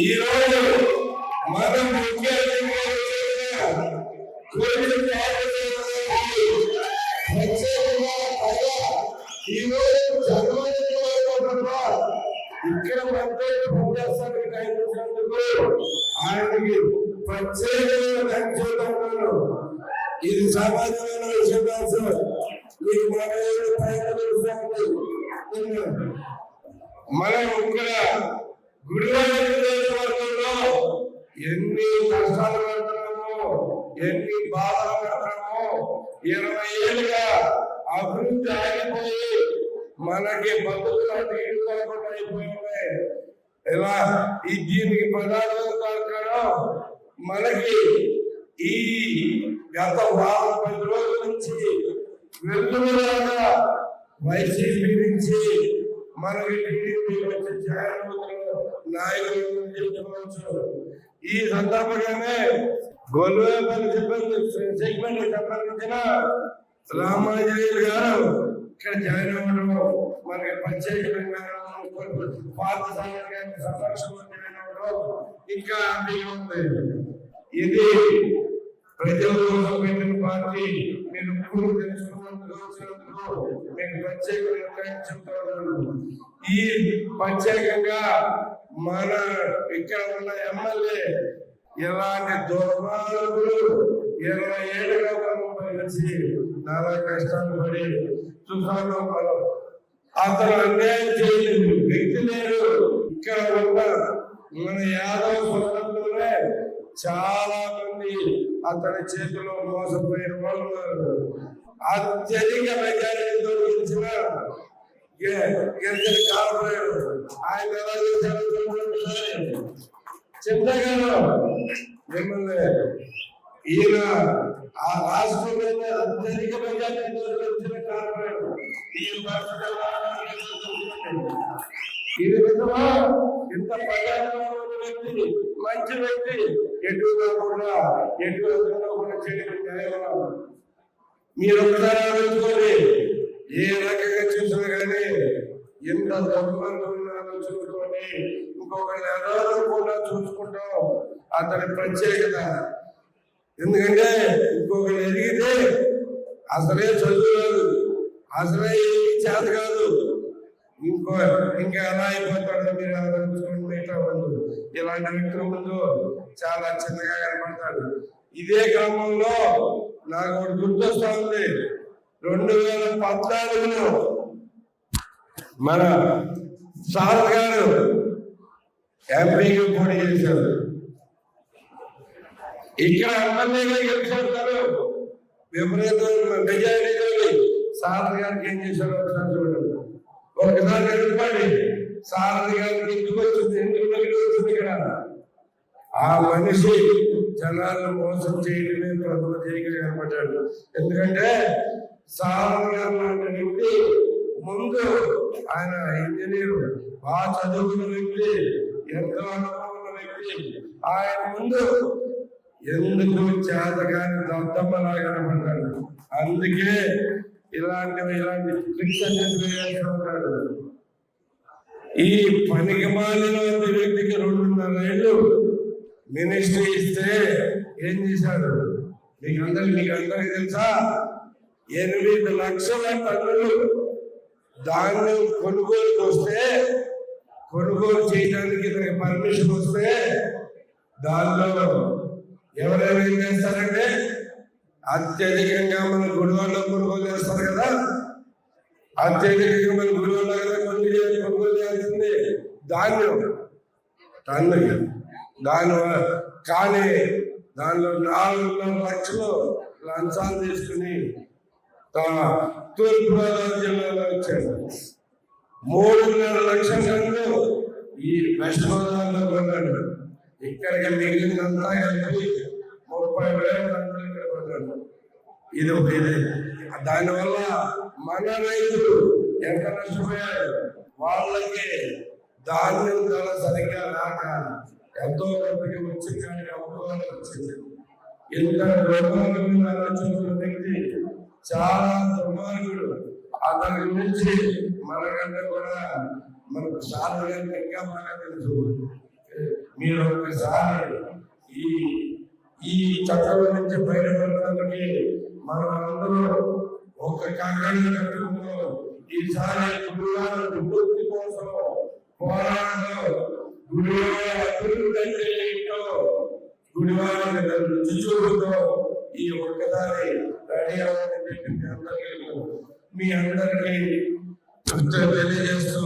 ఈ రోజు మనం ముఖ్య ఇక్కడ ఆయనకి ప్రత్యేకమైన చూడాలను ఇది సామాన్యమైన విషయం కాదు సార్. మీకు మనం ఇక్కడ గుడివాడలో ఎన్ని కష్టాలు పడుతున్నామో, ఎన్ని బాధలు పడుతున్నామో, 20 ఏళ్ళుగా అభివృద్ధి ఆగిపోయి మనకి బతుకులు ఇల్లు కాకుండా అయిపోయినాయి. ఎలా ఈ దీనికి ప్రధాన కారణం మనకి ఈ గత 10 రోజుల నుంచి వెళ్తున్నా వైసీపీ నుంచి మనకి టీడీపీ వచ్చి నాయకులు చెప్పుకోవచ్చు. ఈ సందర్భంగానే గొల్లపల్లి సెగ్మెంట్ సంబంధించిన రామాంజనేయులు గారు ఇక్కడ జాయిన్ అవ్వడం మనకి ప్రత్యేకంగా పాత ఇంకా ఉంది. ఇది ప్రజల కోసం పెట్టిన పార్టీ. మీరు ఎప్పుడు తెలుసుకున్నందుకు మీకు ప్రత్యేకంగా చెప్తాను. ఈ ప్రత్యేకంగా మన ఇక్కడ ఉన్న ఎమ్మెల్యే ఎలాంటి దుర్మార్గులు 20 ఏళ్ళుగా వచ్చి చాలా కష్టాలు పడి చూసాను. అతను అన్యాయం చేయలేదు వ్యక్తి లేరు. ఇక్కడ ఉన్న మన యాదవ్ సోదరులే చాలా మంది అతని చేతిలో మోసపోయిన వాళ్ళు ఉన్నారు. అత్యధిక మెజారిటీతో గెలిచిన కార్పొరేట్ ఆయన చింతగారు మిమ్మల్ని ఈయన ఆ రాష్ట్రంలోనే అత్యధిక మెజారిటీతో గెలిచిన కార్పొరేట్ ఈ విధంగా ఇంత ప్రజాస్వామ్య వ్యక్తి, మంచి వ్యక్తి ఎటు కాకుండా చేయడం మీరు ఒకసారి ఆలోచించుకోండి. ఏ రకంగా చూసినా కానీ ఎంత దుర్మార్గం చూసుకొని ఇంకొకరిని ఎదగకుండా చూసుకుంటాం అతని ప్రత్యేకత. ఎందుకంటే ఇంకొకరు ఎదిగితే అసలే చదువురాదు, అసలే చేత కాదు, ఇంకా ఎలా అయిపోతాడో మీరు ఆలోచించుకోండి. ఇలాంటి వ్యక్తుల ముందు చాలా చిన్నగా కనపడతాడు. ఇదే క్రమంలో నాకు ఒకటి గుర్తొస్తా ఉంది. 2014లో మన సార్ గారు ఎంపీగా పోటీ చేశారు. ఇక్కడ ఎమ్మెల్యేగా గెలిచారు. విపరీతమైన మెజారిటీ సార్ గారికి ఏం చేశారు ఒకసారి చూడండి. ఒకసారి నిలబడి సారథి గారికి ఎందుకు వచ్చింది, ఇక్కడ ఆ మనిషి జనాలను మోసం చేయడమే ప్రథమ చేయగా కనపడ్డాడు. ఎందుకంటే సారథి గారు లాంటి వ్యక్తి ముందు ఆయన ఇంజనీర్, బాగా చదువుకున్న వ్యక్తి, ఎంతో అనుభవం ఉన్న వ్యక్తి, ఆయన ముందు ఎందుకు చేతగాని దద్దమ్మలా కనపడ్డాడు. అందుకే ఇలాంటి ట్రిక్స్ అన్ని ఉంటాడు. ఈ పనికి మాలిన వ్యక్తికి 2.5 ఏళ్ళు మినిస్ట్రీ ఇస్తే ఏం చేశాడు మీకు అందరికి తెలుసా? 8 లక్షల టన్నులు ధాన్యం కొనుగోలుకి వస్తే, కొనుగోలు చేయడానికి పర్మిషన్ వస్తే దానిలో ఎవరెవరు ఏం చేస్తారంటే అత్యధికంగా మన గుడివాడలో కొనుగోలు చేస్తారు కదా, అత్యధికంగా మన గుడివాడలో కదా కొనుగోలు చేస్తుంది ధాన్యం టన్నుకి. కానీ దానిలో 4.5 లక్షలు లంచాలు తీసుకుని తూర్పుగోదావరి జిల్లాలో వచ్చాడు. 3.5 లక్షల టన్నులు ఈ వెస్ట్ గోదావరిలో కొన్నాడు. ఇక్కడికి మిగిలినంతా కలిపి 30,000 టన్నులు ఇక్కడ కొన్నాడు. ఇది దానివల్ల మన రైతులు ఎంత నష్టపోయారు. వాళ్ళకి ధాన్యం ధర సరిగ్గా రాక ఎంతో మందికి వచ్చి కానీ అమ్ముకోవాలని వచ్చింది. ఇంత దుర్మార్గమైన ఆలోచన వ్యక్తి, చాలా దుర్మార్గుడు. అతని గురించి మనకంటే కూడా మనకు చాలా ఇంకా బాగా తెలుసు. మీరు ఒకసారి ఈ ఈ చట్టం నుంచి బయటపడడానికి మనం అందరూ ఒక కంకణం కట్టుకుంటూ ఈసారి గుడివాడ విముక్తి కోసం పోరాటంలో గుడివాడ అభివృద్ధి అంటే ఏంటో గుడివాడ రుచి చూపుతో ఈ ఒక్కసారి రెడీ అవ్వాలని మీ అందరికీ తెలియజేస్తూ